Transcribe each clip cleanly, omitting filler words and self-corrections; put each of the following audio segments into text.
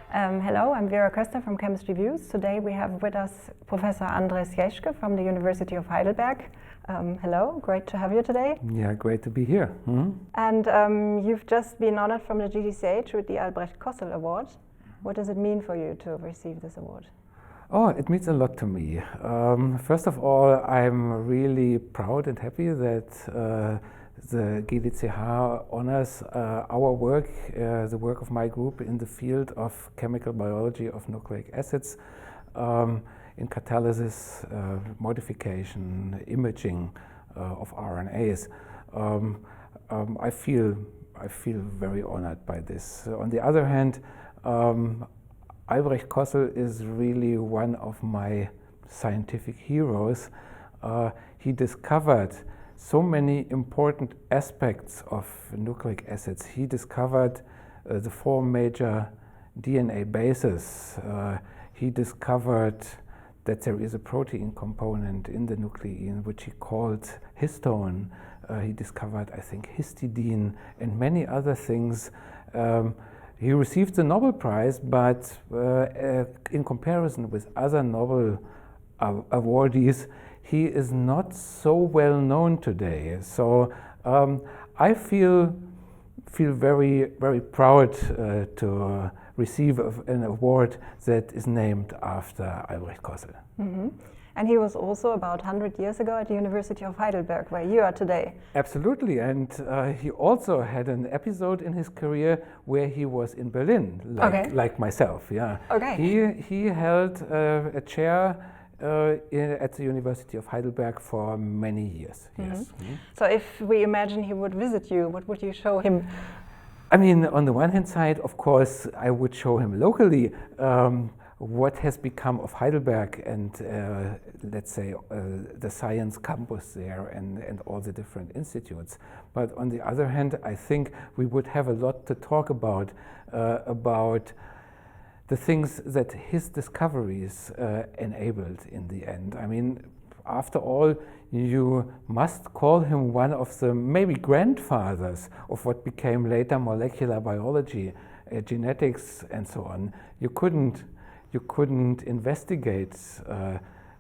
Hello, I'm Vera Köster from ChemistryViews. Today we have with us Professor Andres Jäschke from the University of Heidelberg. Hello, great to have you today. Yeah, great to be here. And you've just been honored from the GDCh with the Albrecht-Kossel Award. What does it mean for you to receive this award? Oh, it means a lot to me. First of all, I'm really proud and happy that the GDCh honors our work, the work of my group in the field of chemical biology of nucleic acids, in catalysis, modification, imaging of RNAs. I feel very honored by this. On the other hand, Albrecht-Kossel is really one of my scientific heroes. He discovered so many important aspects of nucleic acids. He discovered the 4 major DNA bases. He discovered that there is a protein component in the nuclein which he called histone. He discovered, I think, histidine and many other things. He received the Nobel Prize, but in comparison with other Nobel awardees, he is not so well known today. So I feel very proud to receive an award that is named after Albrecht-Kossel. Mm-hmm. And he was also about 100 years ago at the University of Heidelberg, where you are today. Absolutely, and he also had an episode in his career where he was in Berlin, like myself. Yeah. Okay. He held a chair at the University of Heidelberg for many years. Mm-hmm. Yes. Mm-hmm. So if we imagine he would visit you, what would you show him? I mean, on the one hand side, of course, I would show him locally what has become of Heidelberg and let's say the science campus there and all the different institutes. But on the other hand, I think we would have a lot to talk about the things that his discoveries enabled in the end. I mean, after all, you must call him one of the maybe grandfathers of what became later molecular biology, genetics and so on. You couldn't investigate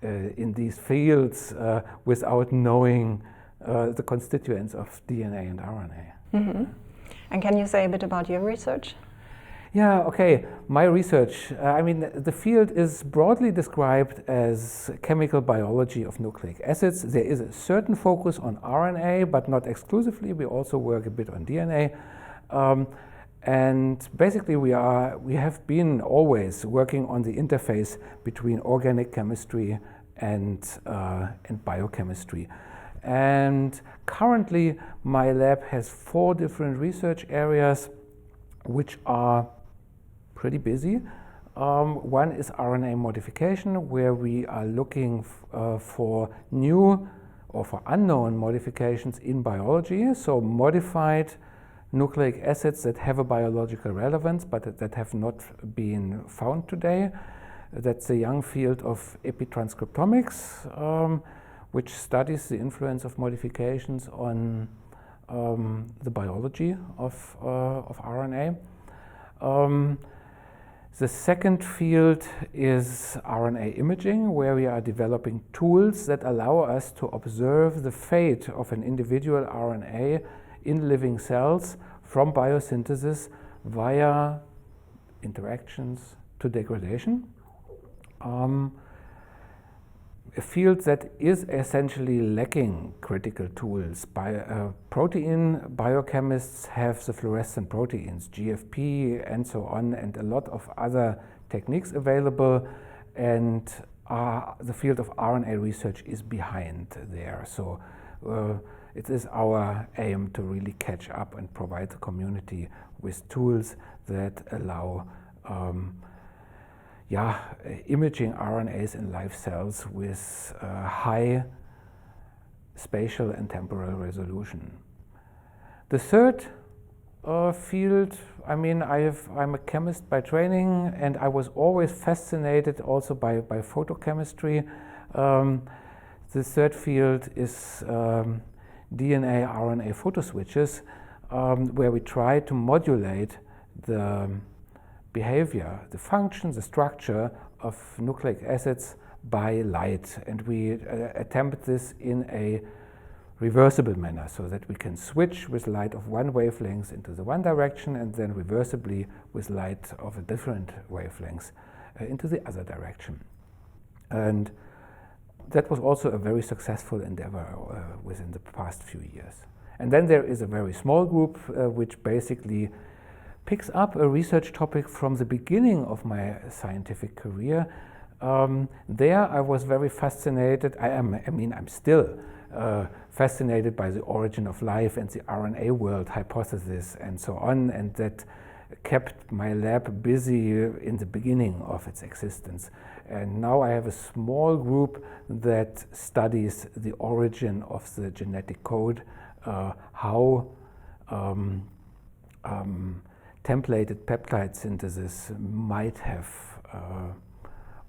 in these fields without knowing the constituents of DNA and RNA. Mm-hmm. And can you say a bit about your research? Yeah, okay. My research, I mean, the field is broadly described as chemical biology of nucleic acids. There is a certain focus on RNA, but not exclusively. We also work a bit on DNA. And basically we have been always working on the interface between organic chemistry and biochemistry. And currently my lab has 4 different research areas which are pretty busy. One is RNA modification, where we are looking for new or for unknown modifications in biology, so modified nucleic acids that have a biological relevance but that have not been found today. That's the young field of epitranscriptomics, which studies the influence of modifications on the biology of RNA. The second field is RNA imaging, where we are developing tools that allow us to observe the fate of an individual RNA in living cells from biosynthesis via interactions to degradation. A field that is essentially lacking critical tools. Protein biochemists have the fluorescent proteins, GFP and so on, and a lot of other techniques available, and the field of RNA research is behind there. So it is our aim to really catch up and provide the community with tools that allow imaging RNAs in live cells with high spatial and temporal resolution. The third field, I mean, I'm a chemist by training, and I was always fascinated also by photochemistry. The third field is DNA RNA photoswitches, where we try to modulate the behavior, the function, the structure of nucleic acids by light. And we attempt this in a reversible manner, so that we can switch with light of one wavelength into the one direction and then reversibly with light of a different wavelength into the other direction. And that was also a very successful endeavor within the past few years. And then there is a very small group which basically picks up a research topic from the beginning of my scientific career. There I was very fascinated. I'm still fascinated by the origin of life and the RNA world hypothesis and so on, and that kept my lab busy in the beginning of its existence. And now I have a small group that studies the origin of the genetic code, how templated peptide synthesis might have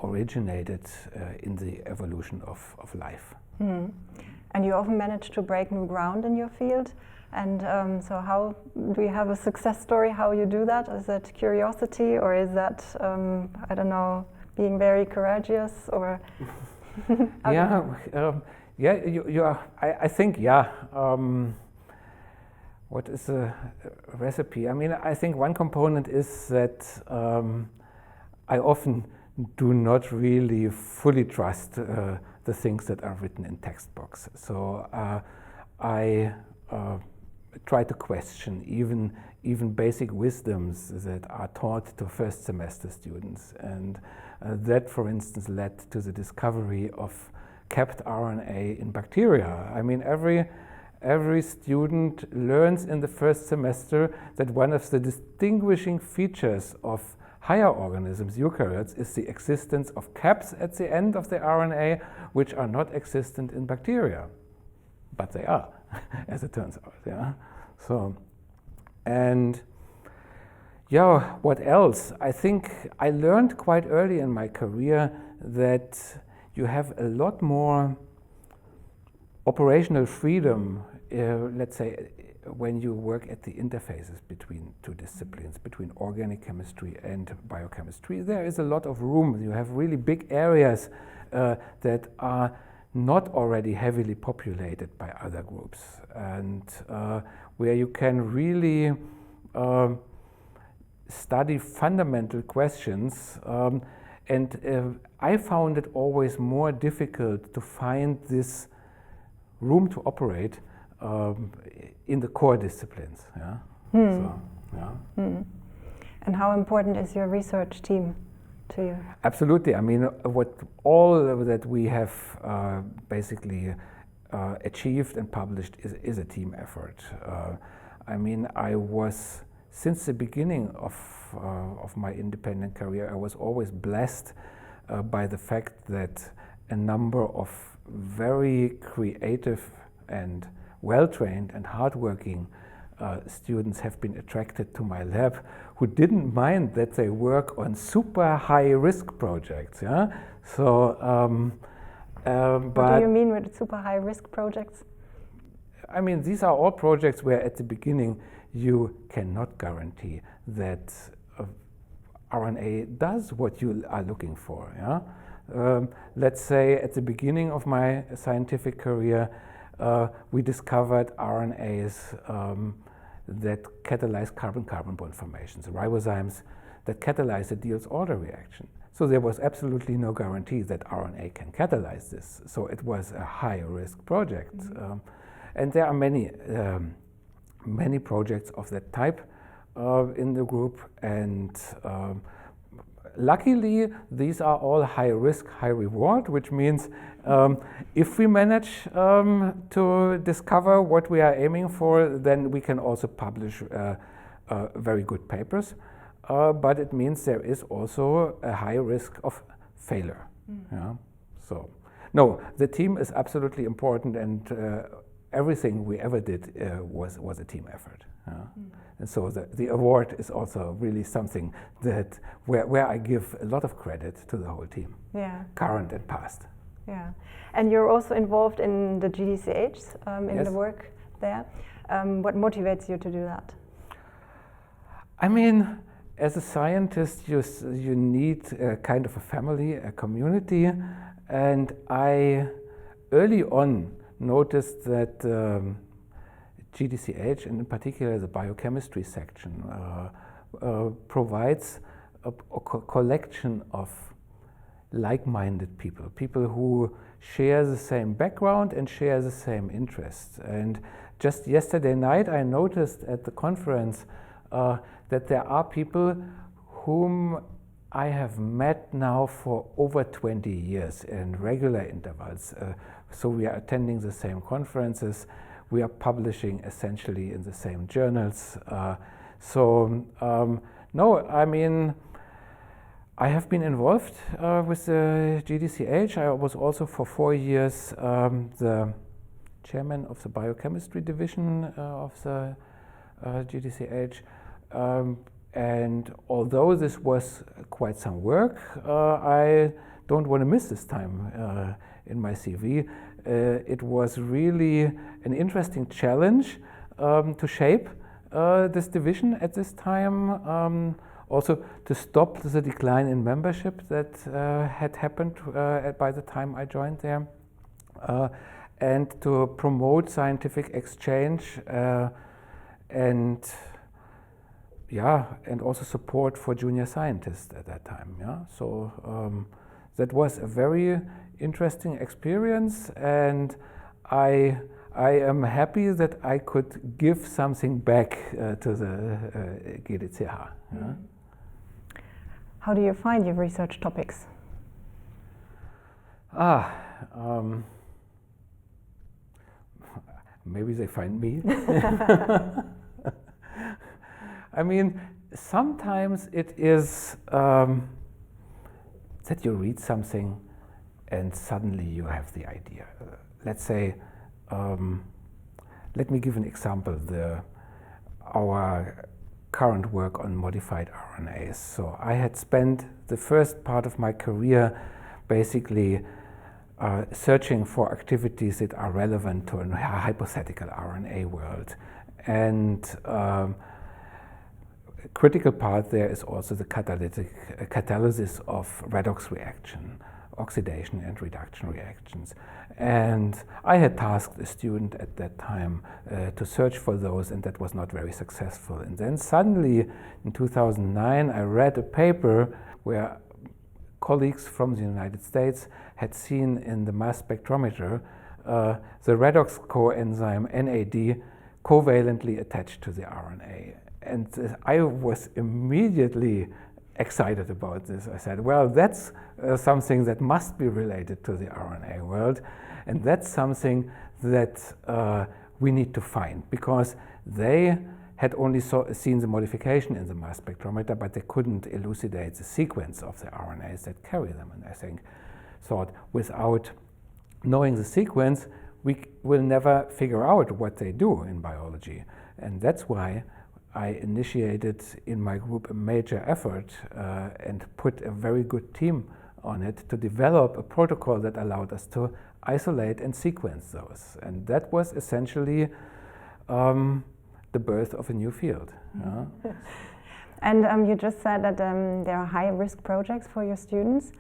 originated in the evolution of life. Mm. And you often manage to break new ground in your field. And so how do you have a success story how you do that? Is that curiosity, or is that, I don't know, being very courageous, or? I think, what is a recipe? I mean, I think one component is that I often do not really fully trust the things that are written in textbooks. So I try to question even basic wisdoms that are taught to first semester students. And that, for instance, led to the discovery of capped RNA in bacteria. I mean, every student learns in the first semester that one of the distinguishing features of higher organisms, eukaryotes, is the existence of caps at the end of the RNA, which are not existent in bacteria. But they are, as it turns out. Yeah. So, and what else? I think I learned quite early in my career that you have a lot more operational freedom, let's say, when you work at the interfaces between two disciplines, between organic chemistry and biochemistry. There is a lot of room. You have really big areas that are not already heavily populated by other groups, and where you can really study fundamental questions. And I found it always more difficult to find this room to operate in the core disciplines. Yeah. So, yeah. And how important is your research team to you? Absolutely. I mean, all that we have basically achieved and published is a team effort. I mean, I was, since the beginning of my independent career, I was always blessed by the fact that a number of very creative and well-trained and hardworking students have been attracted to my lab, who didn't mind that they work on super high-risk projects. Yeah. So, what do you mean with super high-risk projects? I mean, these are all projects where at the beginning you cannot guarantee that RNA does what you are looking for. Yeah? Let's say at the beginning of my scientific career, we discovered RNAs that catalyze carbon-carbon bond formations, ribozymes that catalyze the Diels-Alder reaction. So there was absolutely no guarantee that RNA can catalyze this. So it was a high-risk project. And there are many projects of that type in the group, and luckily these are all high risk, high reward, which means if we manage to discover what we are aiming for, then we can also publish very good papers, but it means there is also a high risk of failure. Yeah? So no, the team is absolutely important, and everything we ever did was a team effort. And so the award is also really something that where I give a lot of credit to the whole team, current and past. Yeah, and you're also involved in the GDCh in the work there. What motivates you to do that? I mean, as a scientist, you need a kind of a family, a community, and I early on noticed that GDCh, and in particular the biochemistry section, provides a collection of like-minded people, people who share the same background and share the same interests. And just yesterday night I noticed at the conference that there are people whom I have met now for over 20 years in regular intervals. So we are attending the same conferences, we are publishing essentially in the same journals. No, I mean, I have been involved with the GDCh. I was also for 4 years the chairman of the biochemistry division of the GDCh. And although this was quite some work, I don't want to miss this time in my CV. It was really an interesting challenge to shape this division at this time. Also to stop the decline in membership that had happened by the time I joined there, and to promote scientific exchange and also support for junior scientists at that time. Yeah, so that was a very interesting experience, and I am happy that I could give something back to the GDCh. Yeah? How do you find your research topics? Maybe they find me. I mean, sometimes it is that you read something and suddenly you have the idea. Let's say, let me give an example. Our current work on modified RNAs. So I had spent the first part of my career basically searching for activities that are relevant to a hypothetical RNA world. And a critical part there is also the catalysis of redox reaction, oxidation and reduction reactions. And I had tasked a student at that time to search for those, and that was not very successful. And then suddenly in 2009 I read a paper where colleagues from the United States had seen in the mass spectrometer the redox coenzyme NAD covalently attached to the RNA. And I was immediately excited about this. I said, well, that's something that must be related to the RNA world, and that's something that we need to find, because they had only seen the modification in the mass spectrometer, but they couldn't elucidate the sequence of the RNAs that carry them. And I thought, without knowing the sequence, we will never figure out what they do in biology. And that's why I initiated in my group a major effort and put a very good team on it to develop a protocol that allowed us to isolate and sequence those. And that was essentially the birth of a new field. And you just said that there are high-risk projects for your students.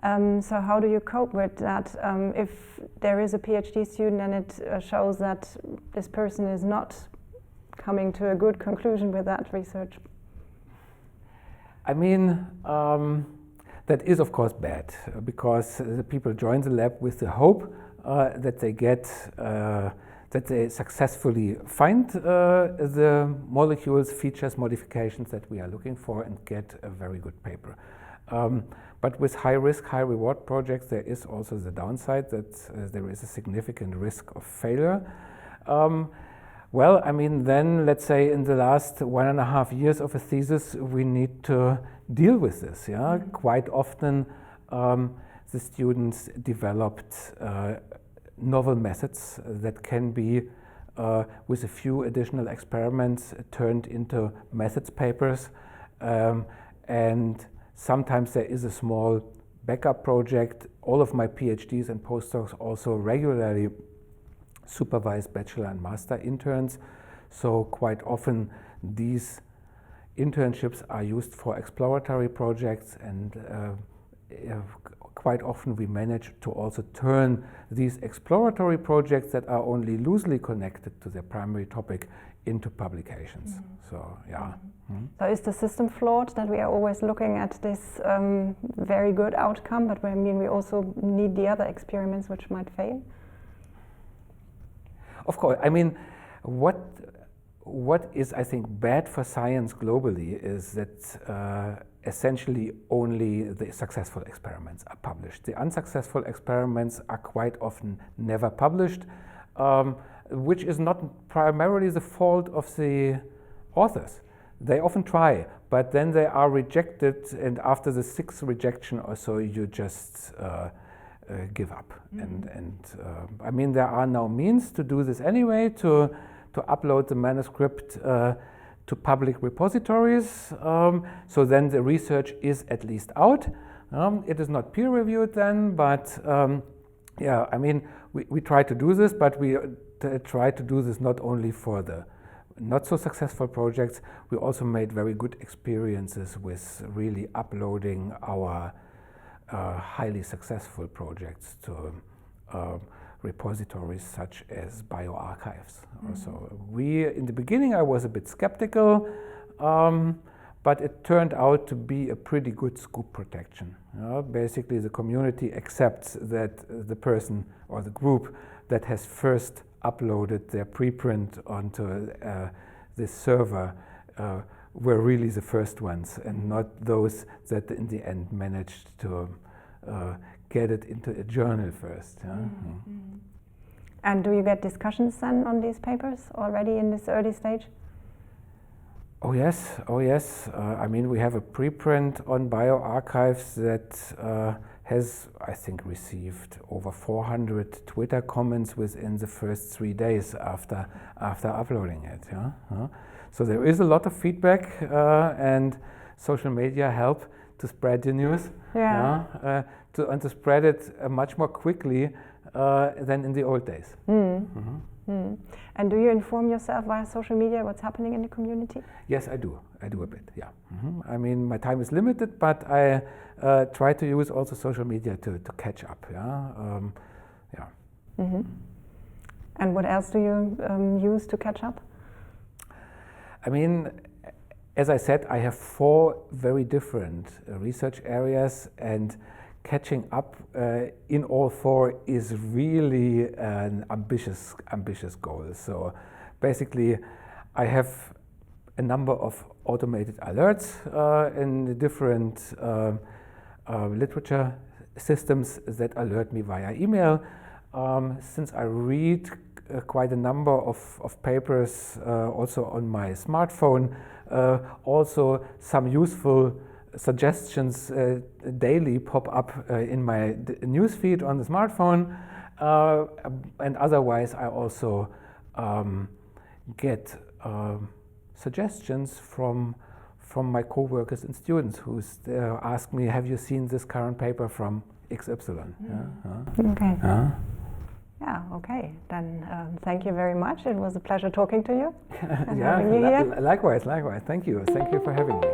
So how do you cope with that? If there is a PhD student and it shows that this person is not coming to a good conclusion with that research? I mean, that is of course bad, because the people join the lab with the hope that they get, that they successfully find the molecules, features, modifications that we are looking for and get a very good paper. But with high risk, high reward projects, there is also the downside that there is a significant risk of failure. Well, I mean, then let's say in the last 1.5 years of a thesis, we need to deal with this. Yeah, quite often the students developed novel methods that can be, with a few additional experiments, turned into methods papers, and sometimes there is a small backup project. All of my PhDs and postdocs also regularly supervise bachelor and master interns, so quite often these internships are used for exploratory projects, and quite often we manage to also turn these exploratory projects that are only loosely connected to their primary topic into publications. So, yeah. So is the system flawed that we are always looking at this very good outcome, but I mean we also need the other experiments which might fail? Of course. I mean, what is, I think, bad for science globally is that essentially only the successful experiments are published. The unsuccessful experiments are quite often never published, which is not primarily the fault of the authors. They often try, but then they are rejected, and after the 6th rejection or so, you just give up. And I mean, there are now means to do this anyway, to upload the manuscript to public repositories, so then the research is at least out. It is not peer-reviewed then, but yeah, I mean, we try to do this, but we try to do this not only for the not so successful projects. We also made very good experiences with really uploading our highly successful projects to repositories such as bioarchives. So in the beginning I was a bit skeptical, but it turned out to be a pretty good scoop protection. Basically the community accepts that the person or the group that has first uploaded their preprint onto this server were really the first ones, and not those that in the end managed to get it into a journal first. And do you get discussions then on these papers already in this early stage? Oh yes, oh yes. I mean, we have a preprint on bioarchives that has, I think, received over 400 Twitter comments within the first 3 days after uploading it. So there is a lot of feedback, and social media help to spread the news. And to spread it much more quickly than in the old days. And do you inform yourself via social media what's happening in the community? Yes, I do. I do a bit, yeah. I mean, my time is limited, but I try to use also social media to catch up, And what else do you use to catch up? I mean, as I said, I have 4 very different research areas, and catching up in all 4 is really an ambitious goal. So basically, I have a number of automated alerts in the different literature systems that alert me via email. Since I read quite a number of papers also on my smartphone, also some useful suggestions daily pop up in my newsfeed on the smartphone, and otherwise I also get suggestions from my co-workers and students who ask me, have you seen this current paper from XY? Okay. Yeah, okay. Then thank you very much. It was a pleasure talking to you. Likewise. Thank you. Thank you for having me.